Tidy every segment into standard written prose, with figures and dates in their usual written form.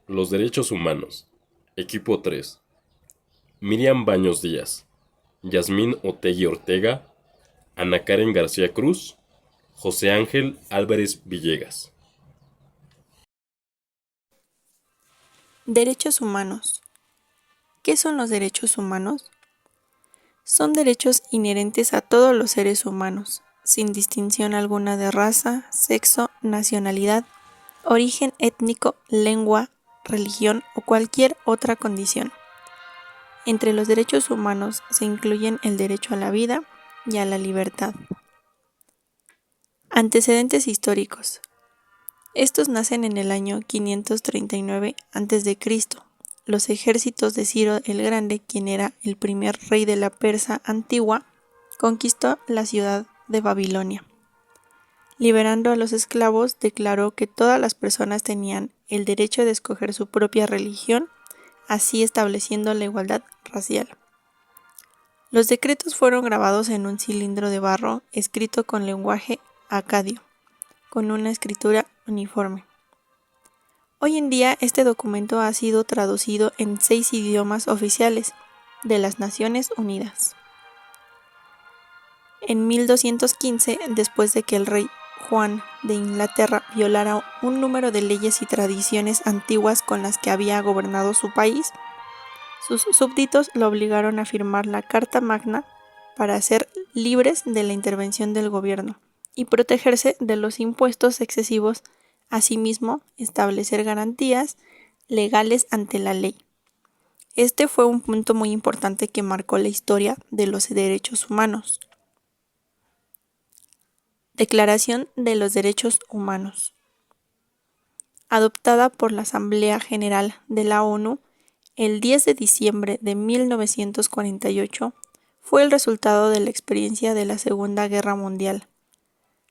Los derechos humanos. Equipo 3. Miriam Baños Díaz, Yasmín Otegui Ortega, Ana Karen García Cruz, José Ángel Álvarez Villegas. Derechos humanos. ¿Qué son los derechos humanos? Son derechos inherentes a todos los seres humanos, sin distinción alguna de raza, sexo, nacionalidad, origen étnico, lengua, religión o cualquier otra condición. Entre los derechos humanos se incluyen el derecho a la vida y a la libertad. Antecedentes históricos. Estos nacen en el año 539 a.C. Los ejércitos de Ciro el Grande, quien era el primer rey de la Persia antigua, conquistó la ciudad de Babilonia. Liberando a los esclavos, declaró que todas las personas tenían el derecho de escoger su propia religión, así estableciendo la igualdad racial. Los decretos fueron grabados en un cilindro de barro escrito con lenguaje acadio, con una escritura uniforme. Hoy en día este documento ha sido traducido en 6 idiomas oficiales de las Naciones Unidas. En 1215, después de que el rey Juan de Inglaterra violara un número de leyes y tradiciones antiguas con las que había gobernado su país, sus súbditos lo obligaron a firmar la Carta Magna para ser libres de la intervención del gobierno y protegerse de los impuestos excesivos, asimismo establecer garantías legales ante la ley. Este fue un punto muy importante que marcó la historia de los derechos humanos. Declaración de los Derechos Humanos. Adoptada por la Asamblea General de la ONU el 10 de diciembre de 1948, fue el resultado de la experiencia de la Segunda Guerra Mundial.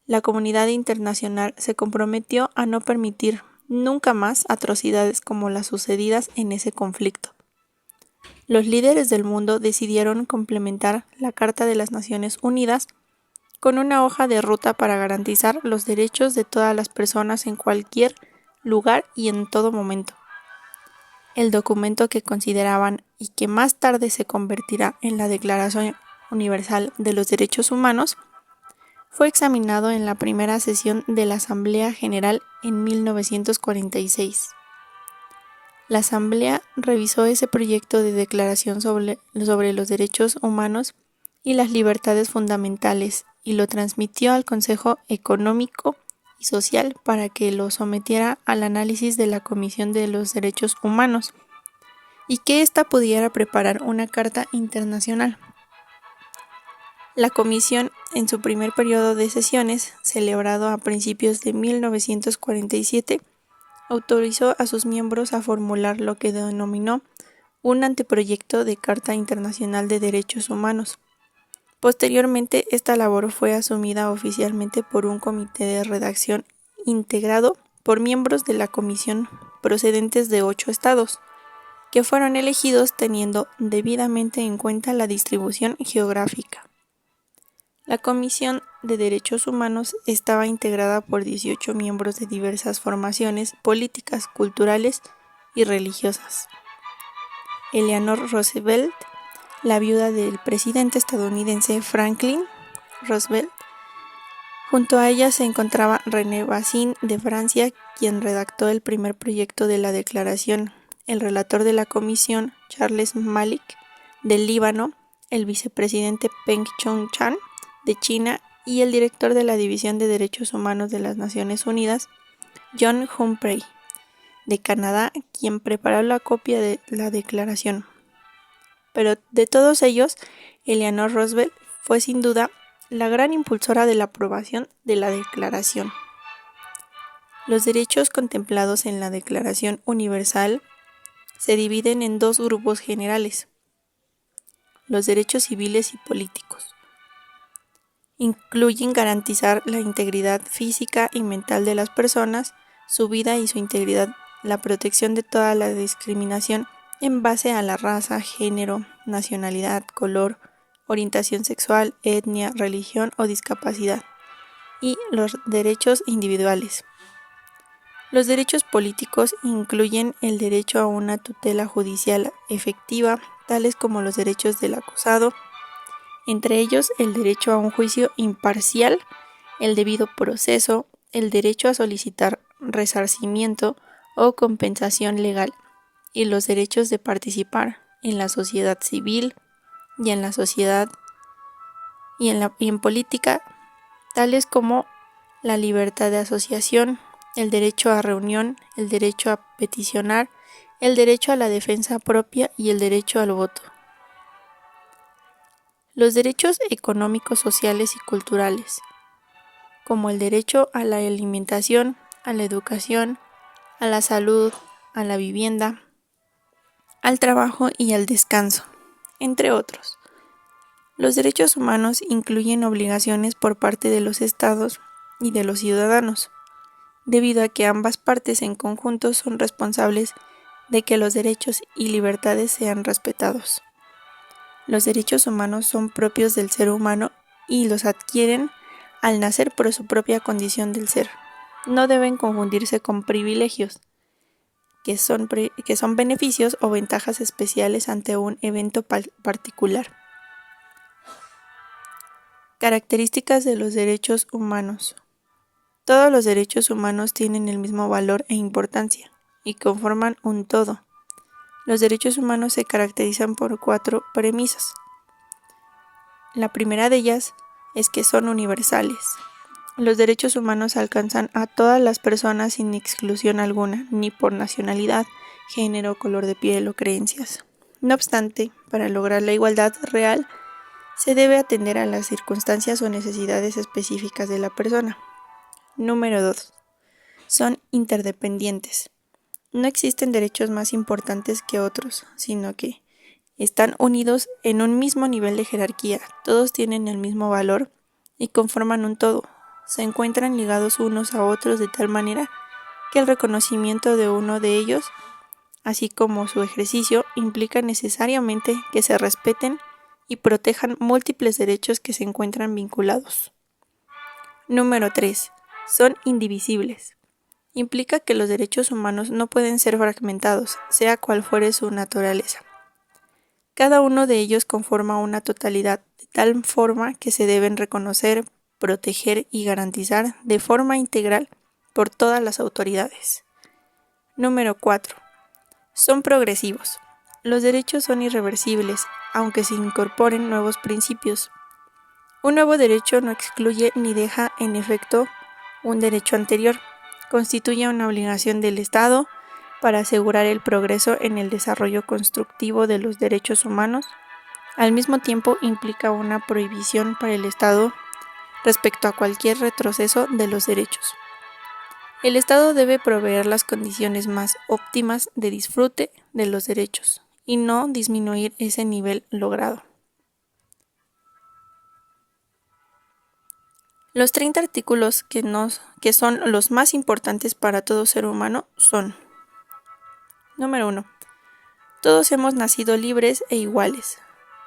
La comunidad internacional se comprometió a no permitir nunca más atrocidades como las sucedidas en ese conflicto. Los líderes del mundo decidieron complementar la Carta de las Naciones Unidas con una hoja de ruta para garantizar los derechos de todas las personas en cualquier lugar y en todo momento. El documento que consideraban y que más tarde se convertirá en la Declaración Universal de los Derechos Humanos fue examinado en la primera sesión de la Asamblea General en 1946. La Asamblea revisó ese proyecto de declaración sobre los derechos humanos y las libertades fundamentales y lo transmitió al Consejo Económico y Social para que lo sometiera al análisis de la Comisión de los Derechos Humanos y que ésta pudiera preparar una carta internacional. La comisión, en su primer periodo de sesiones, celebrado a principios de 1947, autorizó a sus miembros a formular lo que denominó un anteproyecto de Carta Internacional de Derechos Humanos. Posteriormente, esta labor fue asumida oficialmente por un comité de redacción integrado por miembros de la comisión procedentes de 8 estados, que fueron elegidos teniendo debidamente en cuenta la distribución geográfica. La Comisión de Derechos Humanos estaba integrada por 18 miembros de diversas formaciones políticas, culturales y religiosas. Eleanor Roosevelt, la viuda del presidente estadounidense Franklin Roosevelt. Junto a ella se encontraba René Bazin de Francia, quien redactó el primer proyecto de la declaración, el relator de la comisión, Charles Malik, del Líbano, el vicepresidente Peng Chong-chan, de China, y el director de la División de Derechos Humanos de las Naciones Unidas, John Humphrey, de Canadá, quien preparó la copia de la declaración. Pero de todos ellos, Eleanor Roosevelt fue sin duda la gran impulsora de la aprobación de la declaración. Los derechos contemplados en la Declaración Universal se dividen en 2 grupos generales: los derechos civiles y políticos. Incluyen garantizar la integridad física y mental de las personas, su vida y su integridad, la protección de toda la discriminación en base a la raza, género, nacionalidad, color, orientación sexual, etnia, religión o discapacidad, y los derechos individuales. Los derechos políticos incluyen el derecho a una tutela judicial efectiva, tales como los derechos del acusado, entre ellos el derecho a un juicio imparcial, el debido proceso, el derecho a solicitar resarcimiento o compensación legal, y los derechos de participar en la sociedad civil y en la sociedad y en política, tales como la libertad de asociación, el derecho a reunión, el derecho a peticionar, el derecho a la defensa propia y el derecho al voto. Los derechos económicos, sociales y culturales, como el derecho a la alimentación, a la educación, a la salud, a la vivienda, al trabajo y al descanso, entre otros. Los derechos humanos incluyen obligaciones por parte de los estados y de los ciudadanos, debido a que ambas partes en conjunto son responsables de que los derechos y libertades sean respetados. Los derechos humanos son propios del ser humano y los adquieren al nacer por su propia condición del ser. No deben confundirse con privilegios, que son beneficios o ventajas especiales ante un evento particular. Características de los derechos humanos. Todos los derechos humanos tienen el mismo valor e importancia y conforman un todo. Los derechos humanos se caracterizan por 4 premisas. La primera de ellas es que son universales. Los derechos humanos alcanzan a todas las personas sin exclusión alguna, ni por nacionalidad, género, color de piel o creencias. No obstante, para lograr la igualdad real, se debe atender a las circunstancias o necesidades específicas de la persona. Número 2. Son interdependientes. No existen derechos más importantes que otros, sino que están unidos en un mismo nivel de jerarquía, todos tienen el mismo valor y conforman un todo. Se encuentran ligados unos a otros de tal manera que el reconocimiento de uno de ellos, así como su ejercicio, implica necesariamente que se respeten y protejan múltiples derechos que se encuentran vinculados. Número 3. Son indivisibles. Implica que los derechos humanos no pueden ser fragmentados, sea cual fuere su naturaleza. Cada uno de ellos conforma una totalidad, de tal forma que se deben reconocer, proteger y garantizar de forma integral por todas las autoridades. Número 4. Son progresivos. Los derechos son irreversibles, aunque se incorporen nuevos principios. Un nuevo derecho no excluye ni deja en efecto un derecho anterior. Constituye una obligación del Estado para asegurar el progreso en el desarrollo constructivo de los derechos humanos. Al mismo tiempo implica una prohibición para el Estado respecto a cualquier retroceso de los derechos. El Estado debe proveer las condiciones más óptimas de disfrute de los derechos y no disminuir ese nivel logrado. Los 30 artículos que son los más importantes para todo ser humano son: Número 1. Todos hemos nacido libres e iguales.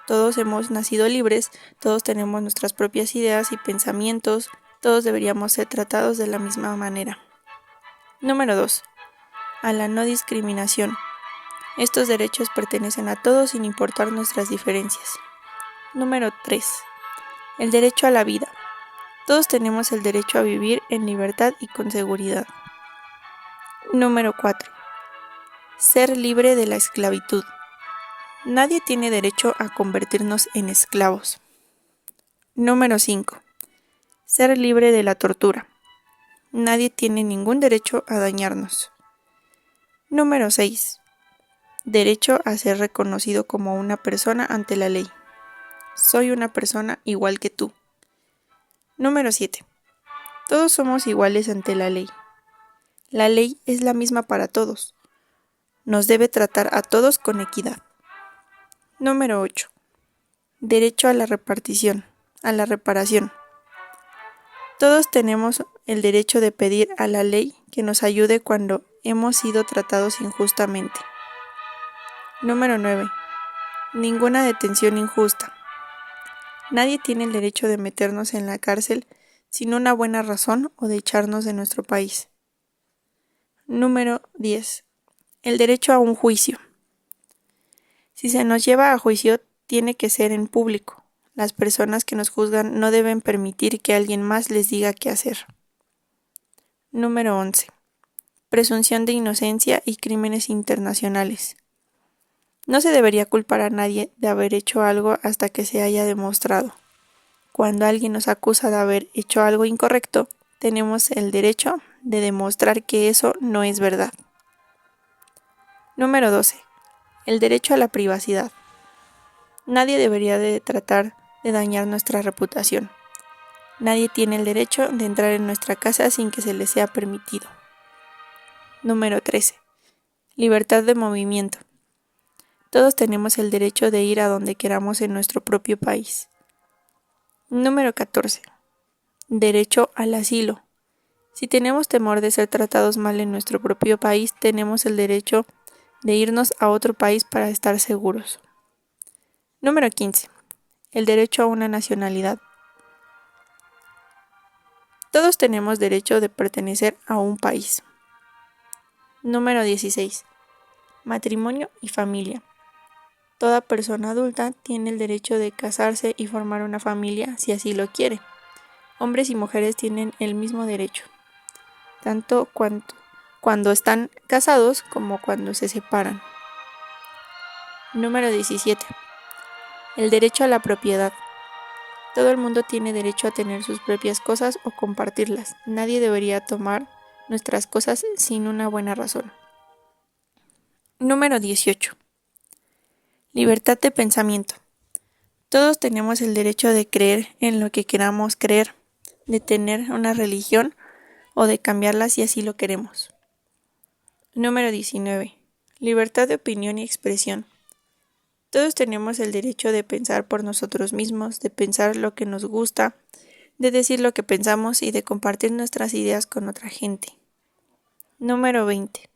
Todos hemos nacido libres, todos tenemos nuestras propias ideas y pensamientos, todos deberíamos ser tratados de la misma manera. Número 2. A la no discriminación. Estos derechos pertenecen a todos sin importar nuestras diferencias. Número 3. El derecho a la vida. Todos tenemos el derecho a vivir en libertad y con seguridad. Número 4. Ser libre de la esclavitud. Nadie tiene derecho a convertirnos en esclavos. Número 5. Ser libre de la tortura. Nadie tiene ningún derecho a dañarnos. Número 6. Derecho a ser reconocido como una persona ante la ley. Soy una persona igual que tú. Número 7. Todos somos iguales ante la ley. La ley es la misma para todos. Nos debe tratar a todos con equidad. Número 8. Derecho a la reparación. Todos tenemos el derecho de pedir a la ley que nos ayude cuando hemos sido tratados injustamente. Número 9. Ninguna detención injusta. Nadie tiene el derecho de meternos en la cárcel sin una buena razón o de echarnos de nuestro país. Número 10. El derecho a un juicio. Si se nos lleva a juicio, tiene que ser en público. Las personas que nos juzgan no deben permitir que alguien más les diga qué hacer. Número 11. Presunción de inocencia y crímenes internacionales. No se debería culpar a nadie de haber hecho algo hasta que se haya demostrado. Cuando alguien nos acusa de haber hecho algo incorrecto, tenemos el derecho de demostrar que eso no es verdad. Número 12. El derecho a la privacidad. Nadie debería de tratar de dañar nuestra reputación. Nadie tiene el derecho de entrar en nuestra casa sin que se le sea permitido. Número 13. Libertad de movimiento. Todos tenemos el derecho de ir a donde queramos en nuestro propio país. Número 14. Derecho al asilo. Si tenemos temor de ser tratados mal en nuestro propio país, tenemos el derecho de irnos a otro país para estar seguros. Número 15. El derecho a una nacionalidad. Todos tenemos derecho de pertenecer a un país. Número 16. Matrimonio y familia. Toda persona adulta tiene el derecho de casarse y formar una familia si así lo quiere. Hombres y mujeres tienen el mismo derecho, tanto cuando están casados como cuando se separan. Número 17. El derecho a la propiedad. Todo el mundo tiene derecho a tener sus propias cosas o compartirlas. Nadie debería tomar nuestras cosas sin una buena razón. Número 18. Libertad de pensamiento. Todos tenemos el derecho de creer en lo que queramos creer, de tener una religión o de cambiarla si así lo queremos. Número 19. Libertad de opinión y expresión. Todos tenemos el derecho de pensar por nosotros mismos, de pensar lo que nos gusta, de decir lo que pensamos y de compartir nuestras ideas con otra gente. Número 20.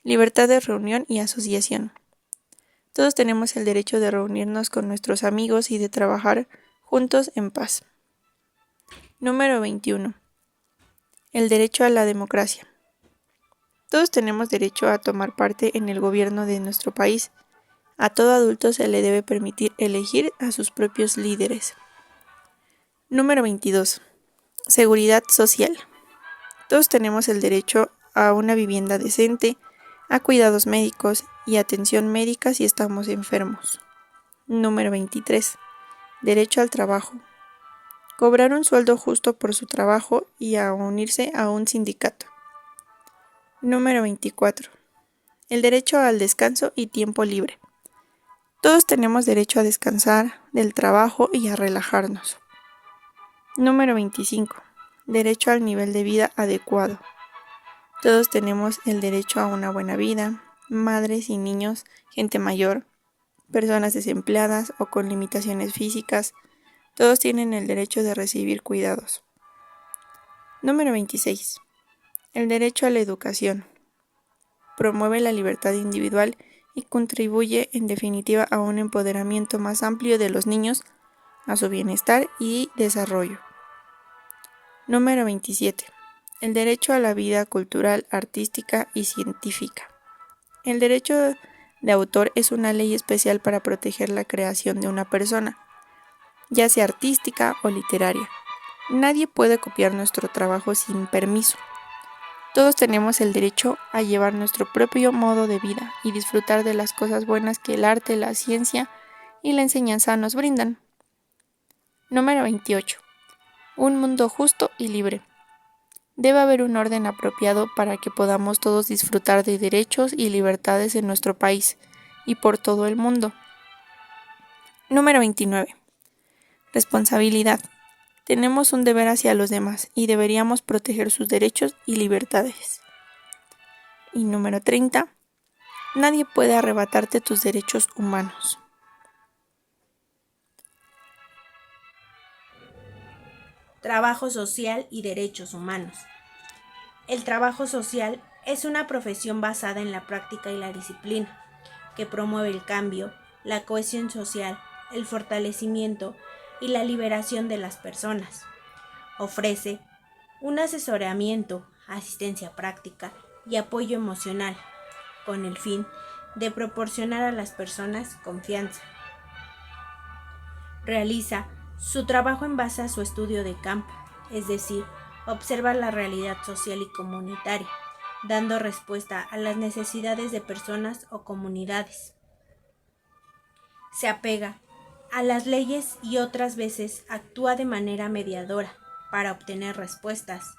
Libertad de reunión y asociación. Todos tenemos el derecho de reunirnos con nuestros amigos y de trabajar juntos en paz. Número 21. El derecho a la democracia. Todos tenemos derecho a tomar parte en el gobierno de nuestro país. A todo adulto se le debe permitir elegir a sus propios líderes. Número 22. Seguridad social. Todos tenemos el derecho a una vivienda decente, a cuidados médicos y atención médica si estamos enfermos. Número 23. Derecho al trabajo. Cobrar un sueldo justo por su trabajo y a unirse a un sindicato. Número 24. El derecho al descanso y tiempo libre. Todos tenemos derecho a descansar del trabajo y a relajarnos. Número 25. Derecho al nivel de vida adecuado. Todos tenemos el derecho a una buena vida, madres y niños, gente mayor, personas desempleadas o con limitaciones físicas. Todos tienen el derecho de recibir cuidados. Número 26. El derecho a la educación. Promueve la libertad individual y contribuye en definitiva a un empoderamiento más amplio de los niños, a su bienestar y desarrollo. Número 27. El derecho a la vida cultural, artística y científica. El derecho de autor es una ley especial para proteger la creación de una persona, ya sea artística o literaria. Nadie puede copiar nuestro trabajo sin permiso. Todos tenemos el derecho a llevar nuestro propio modo de vida y disfrutar de las cosas buenas que el arte, la ciencia y la enseñanza nos brindan. Número 28. Un mundo justo y libre. Debe haber un orden apropiado para que podamos todos disfrutar de derechos y libertades en nuestro país y por todo el mundo. Número 29. Responsabilidad. Tenemos un deber hacia los demás y deberíamos proteger sus derechos y libertades. Y número 30. Nadie puede arrebatarte tus derechos humanos. Trabajo social y derechos humanos. El trabajo social es una profesión basada en la práctica y la disciplina, que promueve el cambio, la cohesión social, el fortalecimiento y la liberación de las personas. Ofrece un asesoramiento, asistencia práctica y apoyo emocional, con el fin de proporcionar a las personas confianza. Realiza su trabajo en base a su estudio de campo, es decir, observa la realidad social y comunitaria, dando respuesta a las necesidades de personas o comunidades. Se apega a las leyes y otras veces actúa de manera mediadora para obtener respuestas,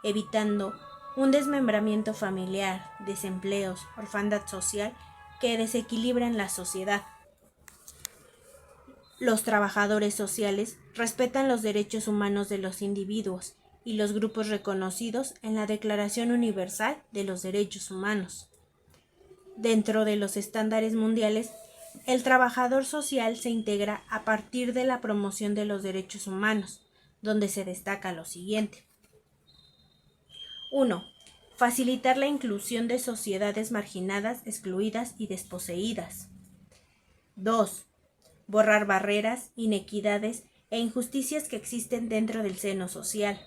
evitando un desmembramiento familiar, desempleos, orfandad social que desequilibran la sociedad. Los trabajadores sociales respetan los derechos humanos de los individuos y los grupos reconocidos en la Declaración Universal de los Derechos Humanos. Dentro de los estándares mundiales, el trabajador social se integra a partir de la promoción de los derechos humanos, donde se destaca lo siguiente. 1. Facilitar la inclusión de sociedades marginadas, excluidas y desposeídas. 2. Borrar barreras, inequidades e injusticias que existen dentro del seno social.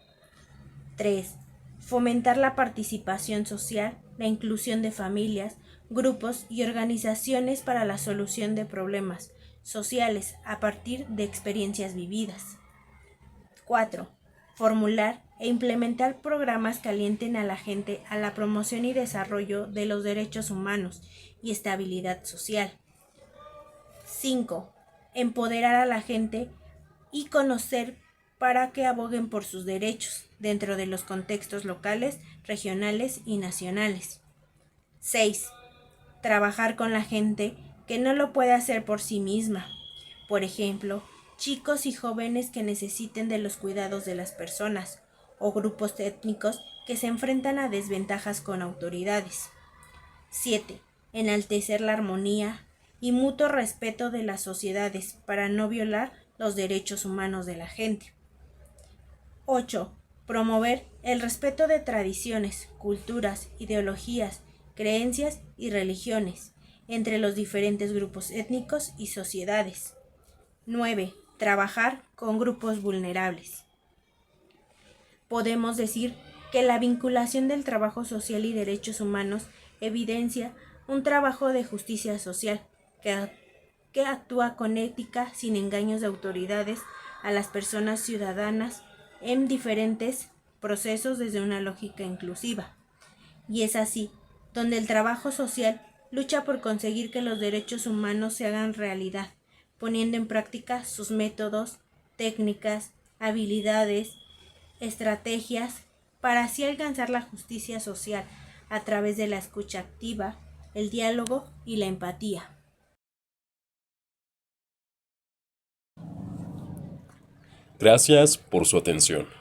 3. Fomentar la participación social, la inclusión de familias, grupos y organizaciones para la solución de problemas sociales a partir de experiencias vividas. 4. Formular e implementar programas que alienten a la gente a la promoción y desarrollo de los derechos humanos y estabilidad social. 5. Empoderar a la gente y conocer para que aboguen por sus derechos dentro de los contextos locales, regionales y nacionales. 6. Trabajar con la gente que no lo puede hacer por sí misma. Por ejemplo, chicos y jóvenes que necesiten de los cuidados de las personas o grupos étnicos que se enfrentan a desventajas con autoridades. 7. Enaltecer la armonía y mutuo respeto de las sociedades para no violar los derechos humanos de la gente. 8. Promover el respeto de tradiciones, culturas, ideologías, creencias y religiones entre los diferentes grupos étnicos y sociedades. 9. Trabajar con grupos vulnerables. Podemos decir que la vinculación del trabajo social y derechos humanos evidencia un trabajo de justicia social que actúa con ética sin engaños de autoridades a las personas ciudadanas en diferentes procesos desde una lógica inclusiva. Y es así donde el trabajo social lucha por conseguir que los derechos humanos se hagan realidad, poniendo en práctica sus métodos, técnicas, habilidades, estrategias, para así alcanzar la justicia social a través de la escucha activa, el diálogo y la empatía. Gracias por su atención.